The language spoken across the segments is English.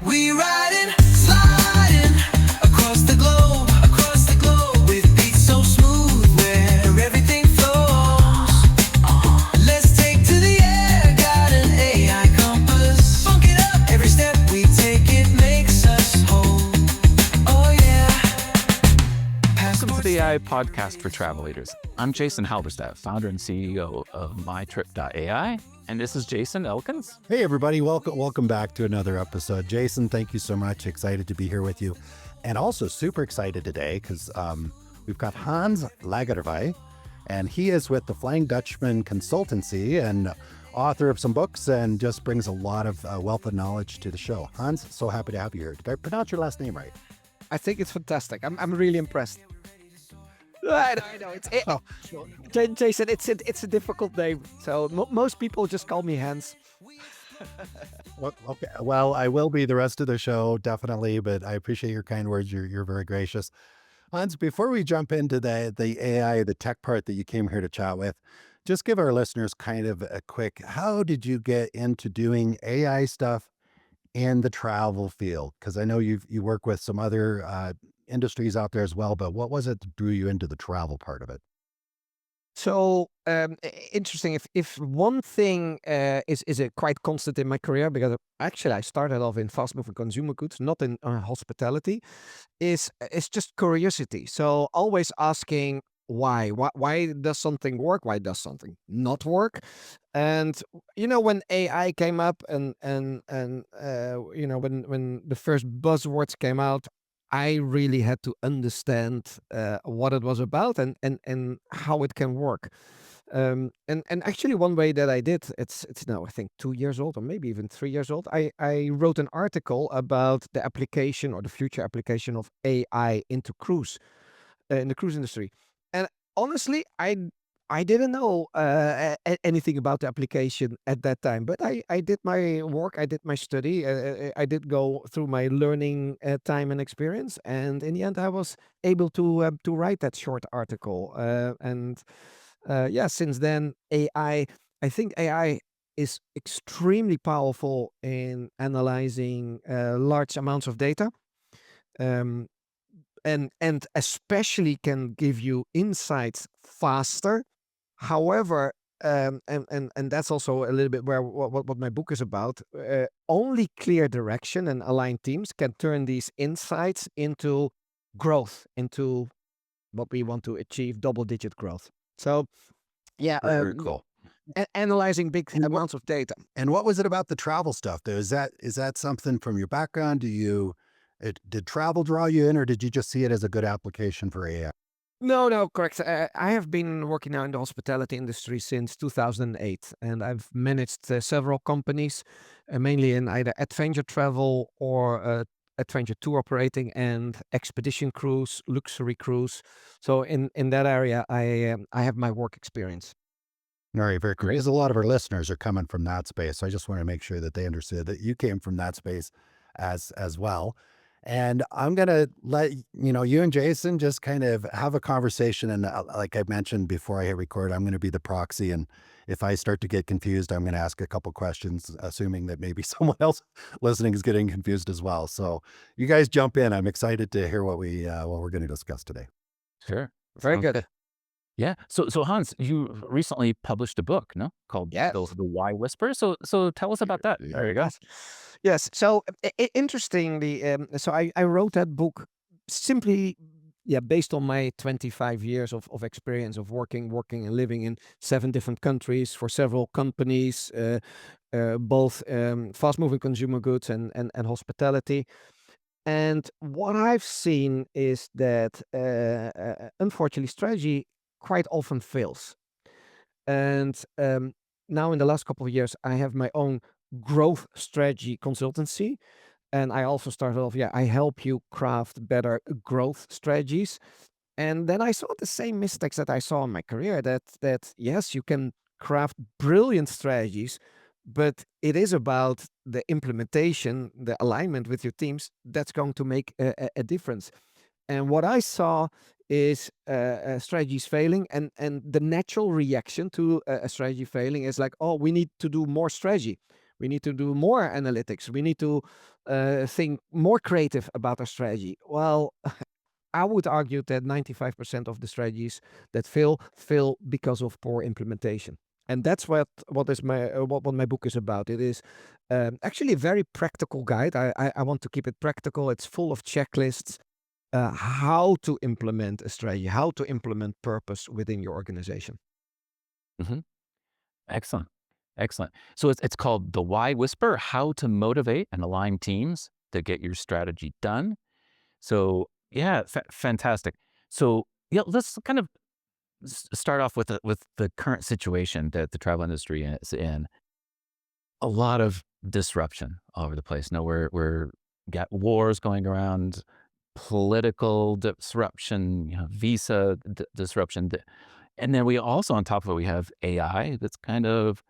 We riding, sliding across the globe with beats so smooth where everything flows. Let's take to the air, got an AI compass. Funk it up, every step we take it makes us whole. Oh yeah. Welcome to the AI podcast for travel leaders. I'm Jason Halberstadt, founder and CEO of MyTrip.ai, and this is Jason Elkins. Hey everybody, welcome back to another episode. Jason, thank you so much. Excited to be here with you. And also super excited today because we've got Hans Lagerweij, and he is with the Flying Dutchman Consultancy and author of some books and just brings a lot of wealth of knowledge to the show. Hans, so happy to have you here. Did I pronounce your last name right? I think it's fantastic. I'm really impressed. I know. Jason, it's a difficult name. So most people just call me Hans. Well, okay. Well, I will be the rest of the show, definitely, but I appreciate your kind words. You're very gracious. Hans, before we jump into the AI, the tech part that you came here to chat with, just give our listeners kind of a quick, how did you get into doing AI stuff in the travel field? Because I know you work with some other industries out there as well, but what was it that drew you into the travel part of it? So interesting. If one thing is a quite constant in my career, because actually I started off in fast-moving consumer goods, not in hospitality, is just curiosity. So always asking why. Why does something work? Why does something not work? And when AI came up and when the first buzzwords came out, I really had to understand what it was about and how it can work. And actually one way that I did, it's now I think 2 years old or maybe even 3 years old. I wrote an article about the application or the future application of AI into cruise in the cruise industry. And honestly, I didn't know anything about the application at that time, but I did my work, I did my study, I did go through my learning time and experience, and in the end, I was able to write that short article. Since then, I think AI is extremely powerful in analyzing large amounts of data. Um, and especially can give you insights faster. However, and that's also a little bit where what my book is about. Only clear direction and aligned teams can turn these insights into growth, into what we want to achieve, double-digit growth. So, yeah, Very cool. analyzing big And what- amounts of data. And what was it about the travel stuff though? Is that something from your background? Did travel draw you in, or did you just see it as a good application for AI? No, correct. I have been working now in the hospitality industry since 2008, and I've managed several companies, mainly in either adventure travel or adventure tour operating and expedition cruise, luxury cruise. So in that area, I have my work experience. All right, very cool. Because a lot of our listeners are coming from that space. So I just want to make sure that they understood that you came from that space as well. And I'm going to let you and Jason just kind of have a conversation. And like I mentioned before I hit record, I'm going to be the proxy. And if I start to get confused, I'm going to ask a couple questions, assuming that maybe someone else listening is getting confused as well. So you guys jump in. I'm excited to hear what we're going to discuss today. Sure. Very Sounds good. Yeah. So Hans, you recently published a book, no? Called Yes. the Why Whisper. So tell us about that. There you go. Yes. So interestingly, so I wrote that book simply, based on my 25 years of experience of working and living in 7 different countries for several companies, both fast-moving consumer goods and hospitality. And what I've seen is that, unfortunately, strategy quite often fails. And now in the last couple of years, I have my own growth strategy consultancy. And I also started off, I help you craft better growth strategies. And then I saw the same mistakes that I saw in my career, that yes, you can craft brilliant strategies, but it is about the implementation, the alignment with your teams that's going to make a difference. And what I saw is strategies failing, and the natural reaction to a strategy failing is like, oh, we need to do more strategy. We need to do more analytics. We need to think more creative about our strategy. Well, I would argue that 95% of the strategies that fail because of poor implementation. And that's what my book is about. It is actually a very practical guide. I want to keep it practical. It's full of checklists, how to implement a strategy, how to implement purpose within your organization. hmm Excellent. Excellent. So it's called The Why Whisper: How to Motivate and Align Teams to Get Your Strategy Done. So yeah, fantastic. So yeah, let's kind of start off with the current situation that the travel industry is in. A lot of disruption all over the place. No, we're got wars going around, political disruption, visa disruption, and then we also on top of it we have AI that's kind of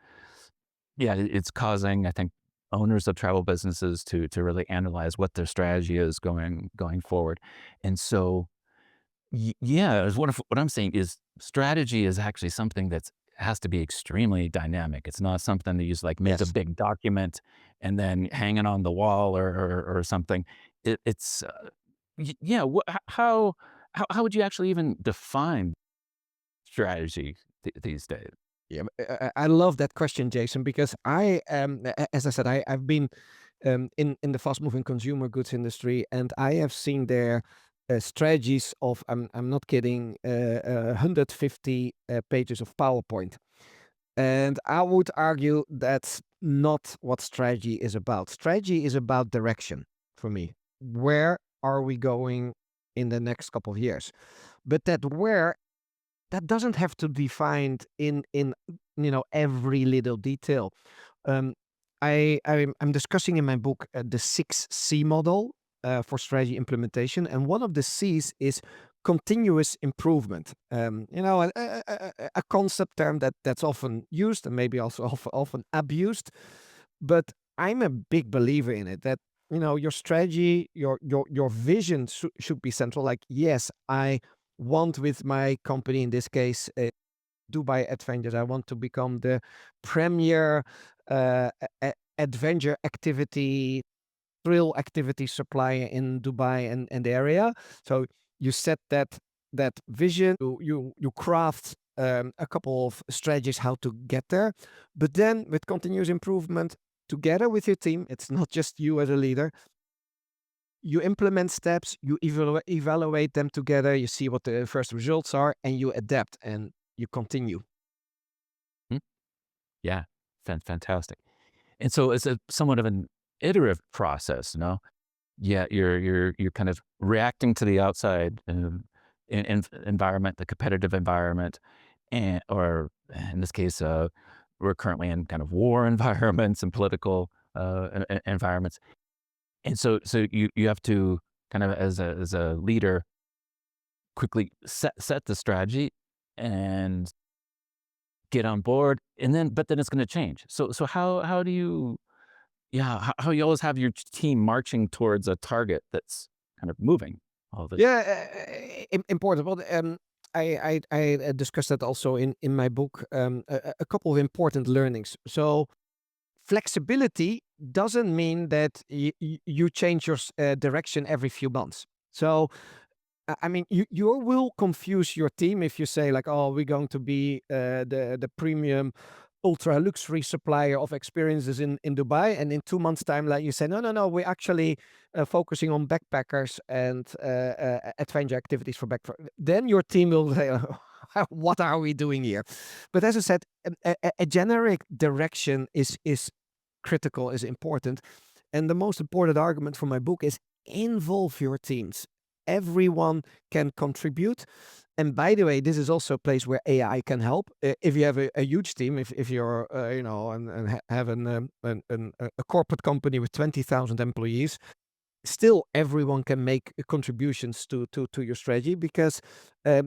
it's causing, I think, owners of travel businesses to really analyze what their strategy is going forward. And so yeah, what I'm saying is strategy is actually something that's has to be extremely dynamic. It's not something that you just like make a Yes. big document and then hang it on the wall or something. It's yeah. How would you actually even define strategy these days? Yeah, I love that question, Jason, because as I said, I've been in the fast moving consumer goods industry, and I have seen their strategies of I'm not kidding, 150 pages of PowerPoint, and I would argue that's not what strategy is about. Strategy is about direction for me. Where are we going in the next couple of years? But that doesn't have to be defined in every little detail. Um, I'm discussing in my book the 6C model for strategy implementation, and one of the C's is continuous improvement. A concept term that's often used and maybe also often abused, but I'm a big believer in it. That your strategy, your vision should be central. Like, yes, I want with my company, in this case, Dubai Adventures, I want to become the premier adventure activity, thrill activity supplier in Dubai and the area. So you set that vision, you craft a couple of strategies how to get there, but then with continuous improvement together with your team, it's not just you as a leader. You implement steps, you evaluate them together, you see what the first results are, and you adapt and you continue. Hmm? Yeah, fantastic. And so it's a somewhat of an iterative process, no? Yeah, you're kind of reacting to the outside environment, the competitive environment, and or in this case, we're currently in kind of war environments and political environments, and so you have to kind of as a leader quickly set the strategy and get on board, and then but then it's going to change. So how do you how you always have your team marching towards a target that's kind of moving all the Yeah, important. Well, I discussed that also in my book. A couple of important learnings. So flexibility doesn't mean that you change your direction every few months. So I mean, you will confuse your team if you say like, "Oh, we're going to be the premium, ultra luxury supplier of experiences in Dubai," and in 2 months' time, like you say, "No, no, no, we're actually focusing on backpackers and adventure activities for backpackers." Then your team will say, "What are we doing here?" But as I said, a generic direction is critical, is important, and the most important argument for my book is involve your teams. Everyone can contribute. And by the way, this is also a place where AI can help. If you have a huge team, if you're, have a corporate company with 20,000 employees, still everyone can make contributions to your strategy because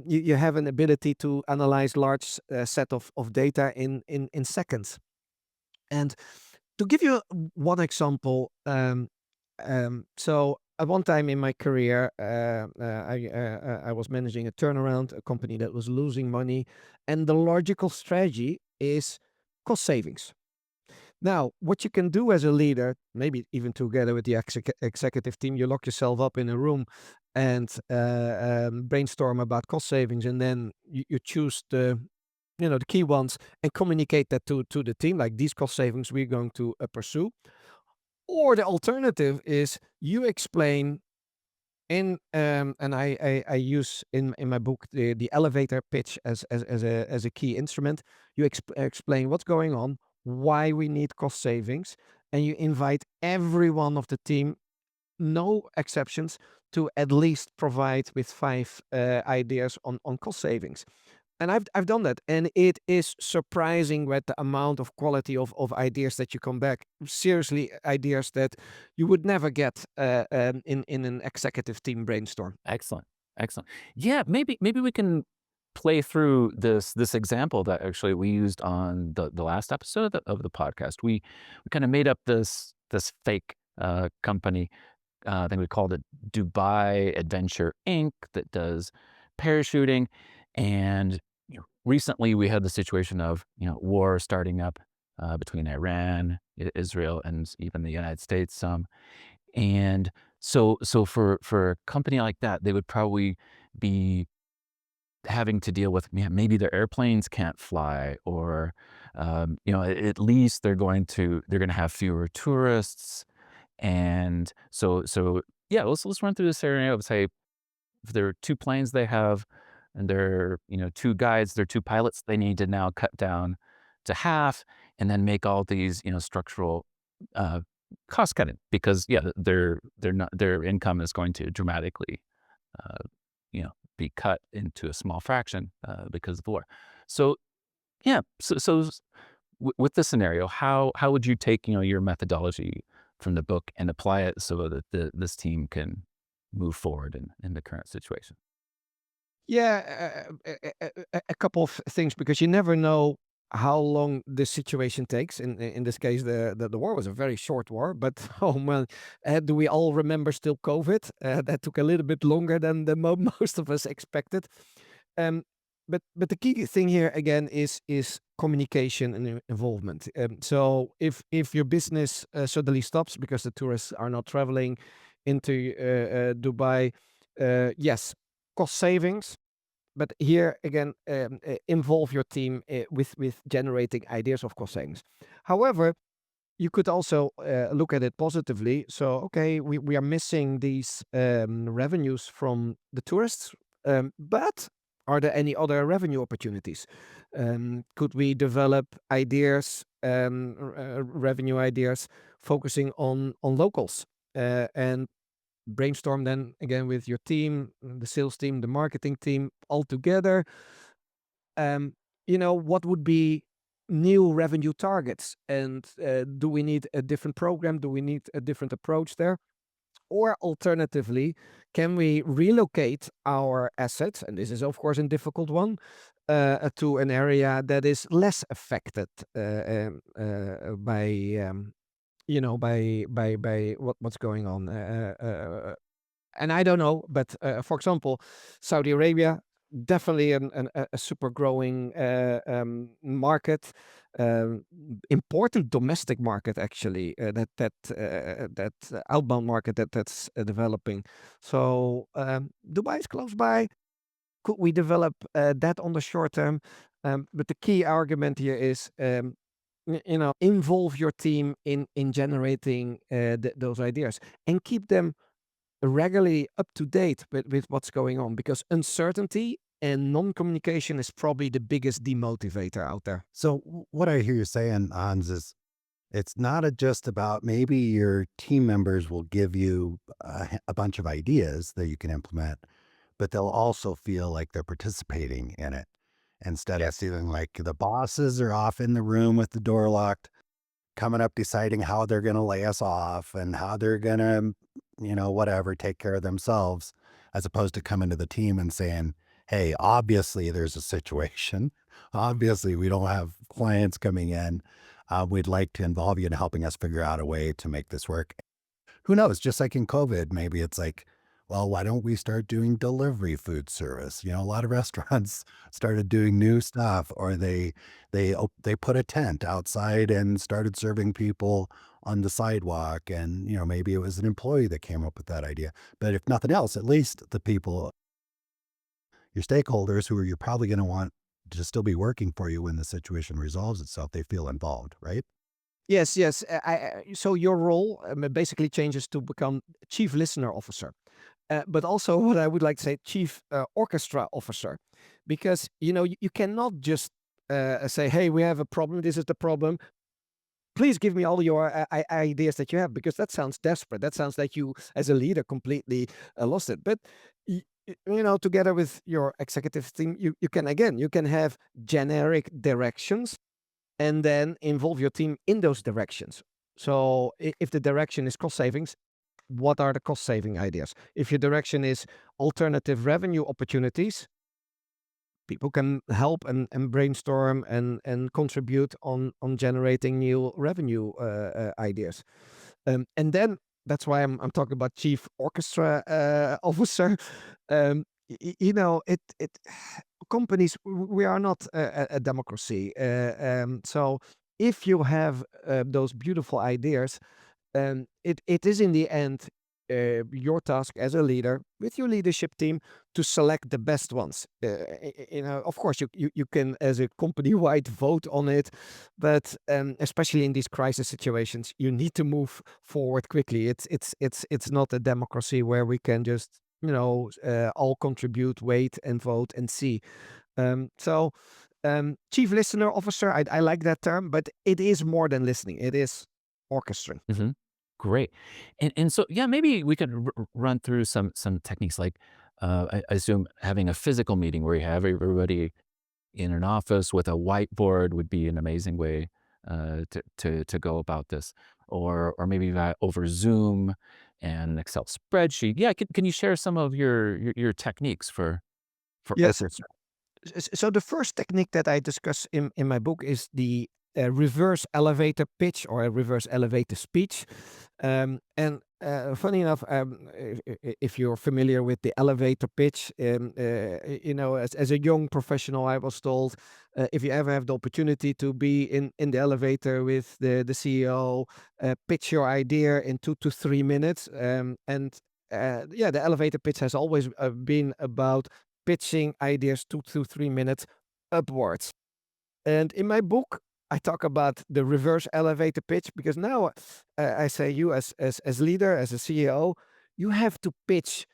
you have an ability to analyze large set of data in seconds. And to give you one example, so at one time in my career, I was managing a turnaround, a company that was losing money, and the logical strategy is cost savings. Now, what you can do as a leader, maybe even together with the executive team, you lock yourself up in a room and brainstorm about cost savings, and then you choose the key ones and communicate that to the team, like these cost savings we're going to pursue. Or the alternative is you explain and I use in my book the elevator pitch as a key instrument. You explain what's going on, why we need cost savings, and you invite everyone of the team, no exceptions, to at least provide with 5 ideas on cost savings. And I've done that, and it is surprising with the amount of quality of ideas that you come back. Seriously, ideas that you would never get in an executive team brainstorm. Excellent. Excellent. Yeah, maybe we can play through this example that actually we used on the last episode of the podcast. We kind of made up this fake company. I think we called it Dubai Adventure Inc. that does parachuting. And recently we had the situation of war starting up between Iran, Israel, and even the United States. And so for a company like that, they would probably be having to deal with, maybe their airplanes can't fly, or at least they're going to have fewer tourists. And so yeah, let's run through the scenario of, say, if there are 2 planes they have, and they're 2 guides, they're 2 pilots, they need to now cut down to half, and then make all these structural uh, cost cutting, because their income is going to dramatically uh, be cut into a small fraction because of the war. So yeah, with this scenario, how would you take your methodology from the book and apply it so that this team can move forward in the current situation? Yeah, a couple of things, because you never know how long this situation takes. In this case, the war was a very short war, but oh man, do we all remember still COVID? That took a little bit longer than most of us expected. Um, but the key thing here again is communication and involvement. So if your business suddenly stops because the tourists are not traveling into Dubai, yes, cost savings. But here again, involve your team with generating ideas of cost savings. However, you could also look at it positively. So, okay, we are missing these revenues from the tourists, but are there any other revenue opportunities? Could we develop ideas, revenue ideas, focusing on locals, and brainstorm then again with your team, the sales team, the marketing team, all together. What would be new revenue targets, and do we need a different program? Do we need a different approach there? Or alternatively, can we relocate our assets? And this is, of course, a difficult one, to an area that is less affected by what's going on. And I don't know, but for example, Saudi Arabia, definitely a super growing market, important domestic market actually, that outbound market that's developing. So Dubai is close by. Could we develop that on the short term? But the key argument here is, involve your team in generating those ideas, and keep them regularly up to date with what's going on, because uncertainty and non-communication is probably the biggest demotivator out there. So what I hear you saying, Hans, is it's not just about maybe your team members will give you a bunch of ideas that you can implement, but they'll also feel like they're participating in it instead of feeling like the bosses are off in the room with the door locked, coming up, deciding how they're going to lay us off and how they're going to, whatever, take care of themselves, as opposed to coming to the team and saying, hey, obviously there's a situation. Obviously we don't have clients coming in. We'd like to involve you in helping us figure out a way to make this work. Who knows? Just like in COVID, maybe it's like, well, why don't we start doing delivery food service? A lot of restaurants started doing new stuff, or they put a tent outside and started serving people on the sidewalk. And maybe it was an employee that came up with that idea. But if nothing else, at least the people, your stakeholders, who are you're probably going to want to still be working for you when the situation resolves itself, they feel involved, right? Yes, yes. So your role basically changes to become chief listener officer, but also what I would like to say, chief orchestra officer, because you cannot just say, "Hey, we have a problem. This is the problem. Please give me all your ideas that you have," because that sounds desperate. That sounds like you, as a leader, completely lost it. But together with your executive team, you can have generic directions and then involve your team in those directions. So if the direction is cost savings, what are the cost saving ideas? If your direction is alternative revenue opportunities, people can help and brainstorm and contribute on generating new revenue ideas. And then that's why I'm talking about chief orchestra officer. It companies, we are not a democracy. So if you have those beautiful ideas, it is in the end your task as a leader with your leadership team to select the best ones. Of course, you can, as a company-wide, vote on it, but especially in these crisis situations, you need to move forward quickly. It's not a democracy where we can just all contribute, wait and vote and see. So chief listener officer, I like that term, but it is more than listening. It is orchestration. Mhm. Great. And so, yeah, maybe we could run through some techniques like, I assume having a physical meeting where you have everybody in an office with a whiteboard would be an amazing way to go about this, or maybe over Zoom and Excel spreadsheet. Yeah, can you share some of your techniques for Yes. orchestra? So the first technique that I discuss in my book is the reverse elevator pitch or a reverse elevator speech. And funny enough, if you're familiar with the elevator pitch, as a young professional, I was told if you ever have the opportunity to be in the elevator with the CEO, pitch your idea in 2 to 3 minutes. Yeah, the elevator pitch has always been about pitching ideas 2 to 3 minutes upwards. And in my book, I talk about the reverse elevator pitch because now I say you as leader, as a CEO, you have to pitch,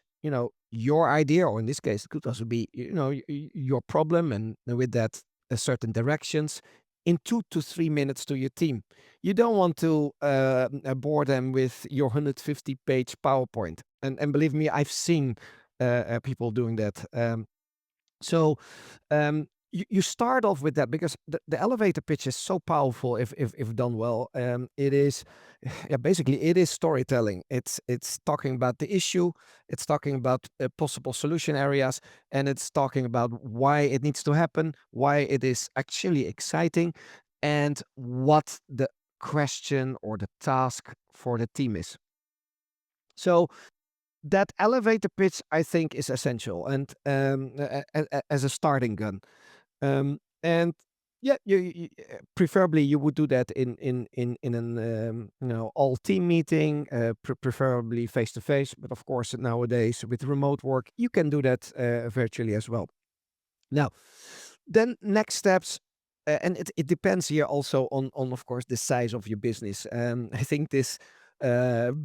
your idea, or in this case, it could also be, your problem, and with that, certain directions in 2 to 3 minutes to your team. You don't want to bore them with your 150-page PowerPoint. And believe me, I've seen people doing that. So you start off with that because the elevator pitch is so powerful if done well. It is, yeah, basically it is storytelling. It's talking about the issue, it's talking about possible solution areas, and it's talking about why it needs to happen, why it is actually exciting, and what the question or the task for the team is. So that elevator pitch, I think, is essential and as a starting gun. And yeah, preferably you would do that in an all team meeting, preferably face to face. But of course, nowadays with remote work, you can do that virtually as well. Now, then next steps. And it depends here also on of course the size of your business. I think this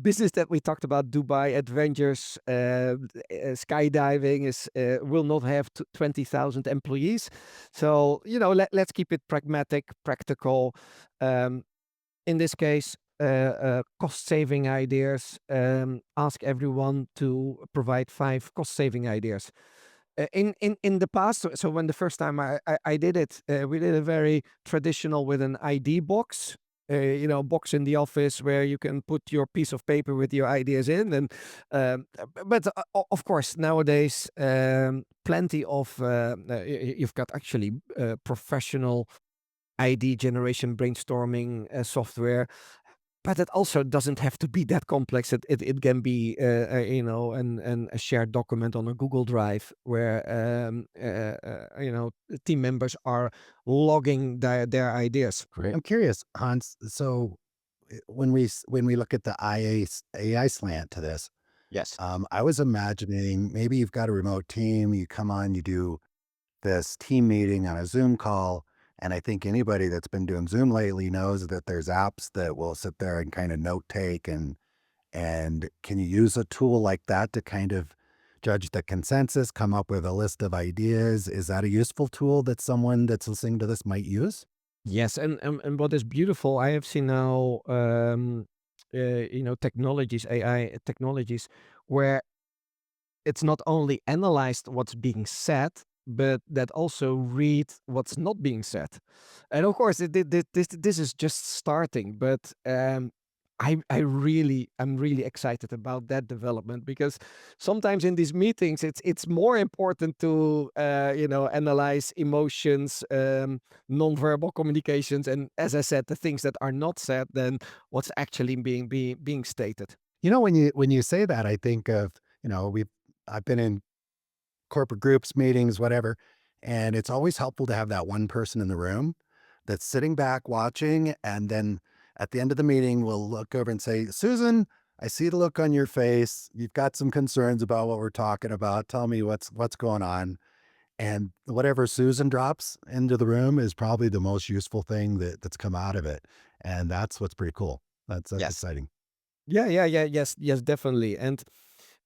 business that we talked about, Dubai Adventures, skydiving, is will not have 20,000 employees. So let's keep it pragmatic, practical. In this case, cost saving ideas. Ask everyone to provide 5 cost saving ideas. In the past, so when the first time I did it, we did a very traditional with an ID box, box in the office where you can put your piece of paper with your ideas in. And but of course nowadays, plenty of you've got actually professional ID generation brainstorming software. but it also doesn't have to be that complex. It can be a shared document on a Google Drive where the team members are logging their ideas. Great. I'm curious, Hans. So when we look at the AI slant to this, Yes. I was imagining maybe you've got a remote team, you come on, you do this team meeting on a Zoom call. And I think anybody that's been doing Zoom lately knows that there's apps that will sit there and kind of note take and can you use a tool like that to kind of judge the consensus, come up with a list of ideas? Is that a useful tool that someone that's listening to this might use? Yes, and what is beautiful, I have seen now, technologies, AI technologies, where it's not only analyzed what's being said, but that also read what's not being said. And of course, this is just starting, but I'm really excited about that development because sometimes in these meetings, it's more important to analyze emotions, nonverbal communications, and as I said, the things that are not said than what's actually being stated. You know, when you say that, I think of, I've been in corporate groups, meetings, whatever, and it's always helpful to have that one person in the room that's sitting back watching, and then at the end of the meeting, we'll look over and say, Susan, I see the look on your face. You've got some concerns about what we're talking about. Tell me what's going on. And whatever Susan drops into the room is probably the most useful thing that's come out of it. And that's what's pretty cool. That's Yes. exciting. Yeah. Yes, definitely. And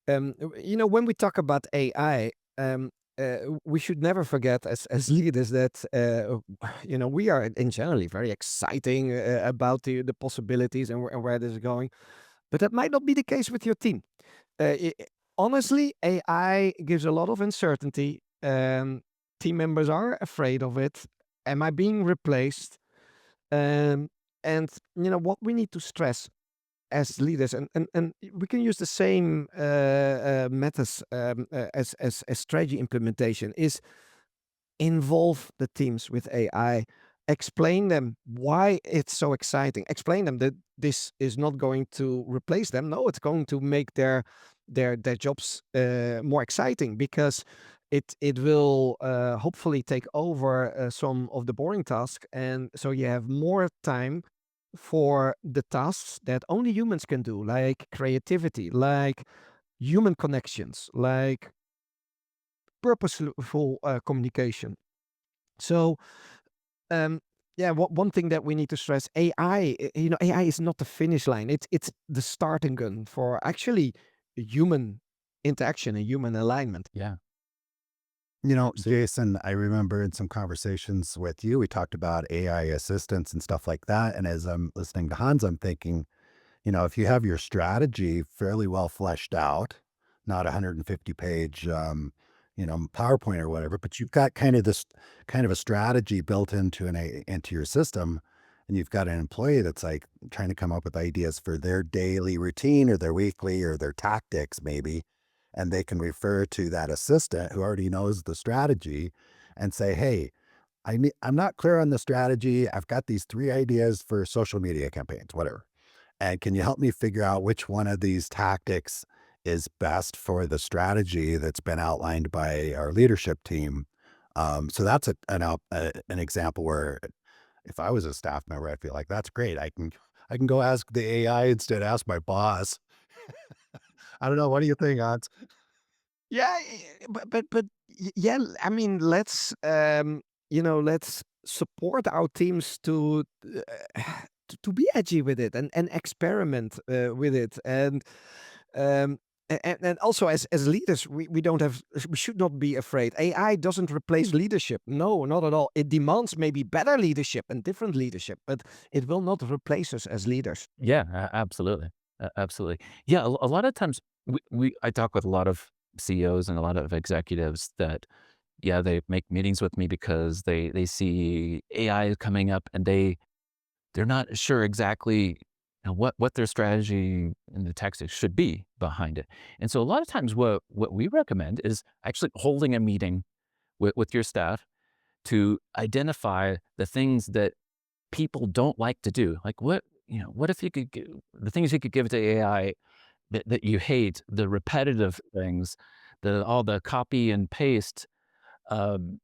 when we talk about AI, we should never forget as leaders that we are in generally very exciting about the possibilities and where this is going. But that might not be the case with your team. Honestly, AI gives a lot of uncertainty. Team members are afraid of it. Am I being replaced? Um, and what we need to stress as leaders, and we can use the same methods as strategy implementation, is involve the teams with AI, explain them why it's so exciting, explain them that this is not going to replace them. No, it's going to make their jobs more exciting because it will hopefully take over some of the boring tasks, and so you have more time for the tasks that only humans can do, like creativity, like human connections, like purposeful communication. So, one thing that we need to stress: AI. AI is not the finish line. It's the starting gun for actually human interaction and human alignment. Yeah. Jason, I remember in some conversations with you, we talked about AI assistants and stuff like that. And as I'm listening to Hans, I'm thinking, if you have your strategy fairly well fleshed out, not 150 page, PowerPoint or whatever, but you've got kind of this kind of a strategy built into your system, and you've got an employee that's like trying to come up with ideas for their daily routine or their weekly or their tactics maybe, and they can refer to that assistant who already knows the strategy and say, hey, I'm not clear on the strategy. I've got these 3 ideas for social media campaigns, whatever. And can you help me figure out which one of these tactics is best for the strategy that's been outlined by our leadership team? So that's an example where if I was a staff member, I'd feel like that's great. I can go ask the AI instead of ask my boss. I don't know. What do you think, Hans? Yeah, yeah. I mean, let's support our teams to be edgy with it and experiment with it, um, and also as leaders, we should not be afraid. AI doesn't replace leadership. No, not at all. It demands maybe better leadership and different leadership, but it will not replace us as leaders. Yeah, absolutely. Absolutely. Yeah, a lot of times I talk with a lot of CEOs and a lot of executives that, yeah, they make meetings with me because they see AI coming up and they're not sure exactly what their strategy and the tactics should be behind it. And so a lot of times what we recommend is actually holding a meeting with your staff to identify the things that people don't like to do. Like what if you could the things you could give to AI that you hate, the repetitive things, all the copy and paste. Um,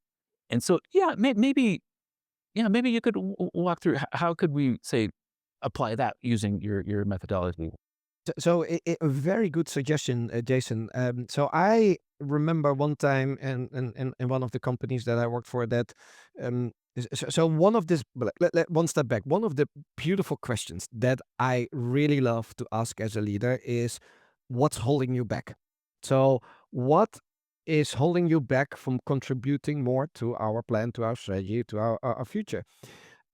and so, yeah, maybe, maybe you could walk through how could we say apply that using your methodology. So a very good suggestion, Jason. So I remember one time in one of the companies that I worked for that. So one of this, one step back. One of the beautiful questions that I really love to ask as a leader is, what's holding you back? So what is holding you back from contributing more to our plan, to our strategy, to our future?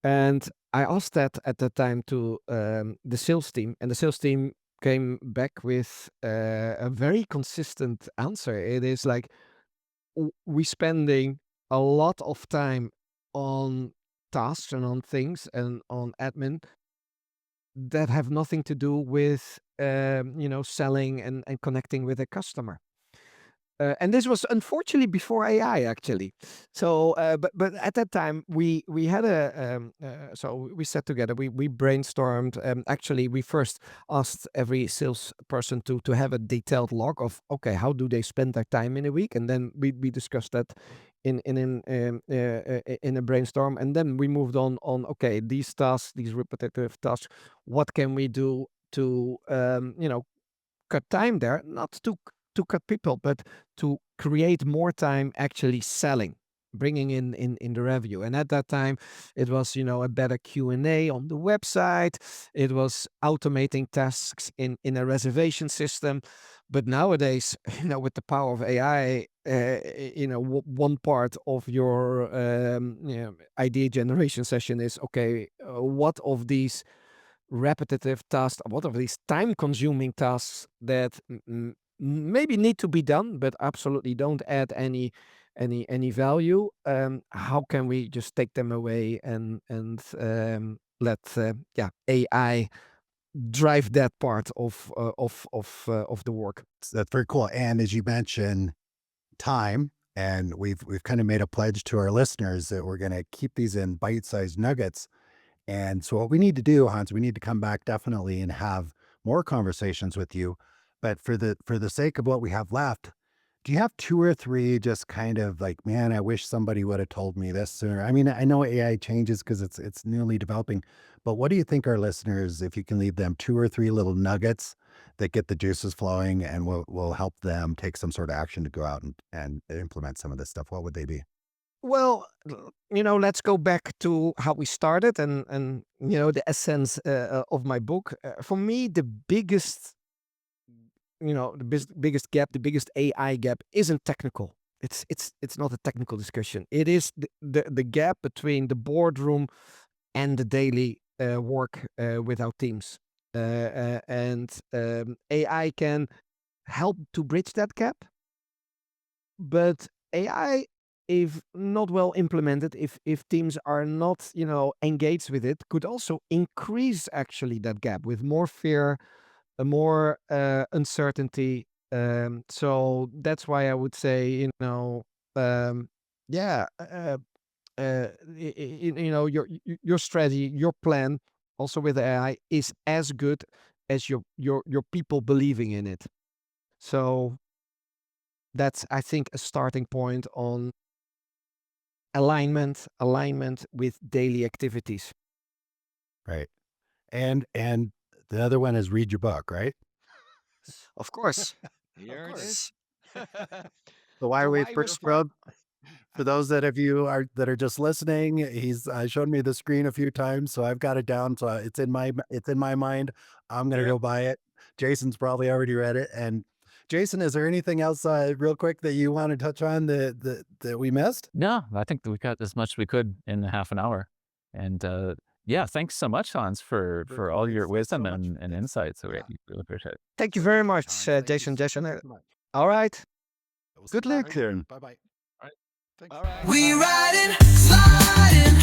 And I asked that at the time to the sales team, and the sales team came back with a very consistent answer. It is like, we spending a lot of time on tasks and on things and on admin that have nothing to do with selling and connecting with a customer. And this was unfortunately before AI, actually. So, but at that time we had so we sat together, we brainstormed. Actually, we first asked every salesperson to have a detailed log of, okay, how do they spend their time in a week, and then we discussed that in a brainstorm, and then we moved on okay, these tasks, these repetitive tasks, what can we do to cut time there, not to cut people, but to create more time actually selling, bringing in the revenue. And at that time, it was a better Q&A on the website. It was automating tasks in a reservation system. But nowadays, with the power of AI, one part of your idea generation session is, okay, what of these repetitive tasks, what of these time-consuming tasks that maybe need to be done, but absolutely don't add any value. How can we just take them away and let AI drive that part of the work? That's very cool. And as you mentioned, time, and we've kind of made a pledge to our listeners that we're going to keep these in bite-sized nuggets. And so what we need to do, Hans, we need to come back definitely and have more conversations with you. But for the sake of what we have left, do you have 2 or 3 just kind of like, man, I wish somebody would have told me this sooner? I mean, I know AI changes because it's newly developing, but what do you think our listeners, if you can leave them 2 or 3 little nuggets that get the juices flowing and will help them take some sort of action to go out and implement some of this stuff, what would they be? Well, let's go back to how we started and the essence of my book. For me, the biggest biggest gap, the biggest AI gap isn't technical. It's not a technical discussion. It is the gap between the boardroom and the daily work with our teams. And AI can help to bridge that gap. But AI, if not well implemented, if teams are not engaged with it, could also increase actually that gap with more fear, more uncertainty. So that's why I would say, yeah, your strategy, your plan, also with AI, is as good as your people believing in it. So that's, I think, a starting point on alignment with daily activities. Right. And the other one is read your book, right? Of course. Here it course. is. The Why The We Why First Whisperer. For those that of you that are just listening, he's shown me the screen a few times, so I've got it down. So it's in my mind. I'm gonna go buy it. Jason's probably already read it. And Jason, is there anything else real quick that you want to touch on that we missed? No, I think that we got as much we could in half an hour. And yeah, thanks so much, Hans, for all your wisdom and insights. So we really appreciate it. Thank you very much, Hans, thank you Jason. so Jason. much. All right. We'll Good see you luck, later. Karen. Bye-bye. All right. We riding, sliding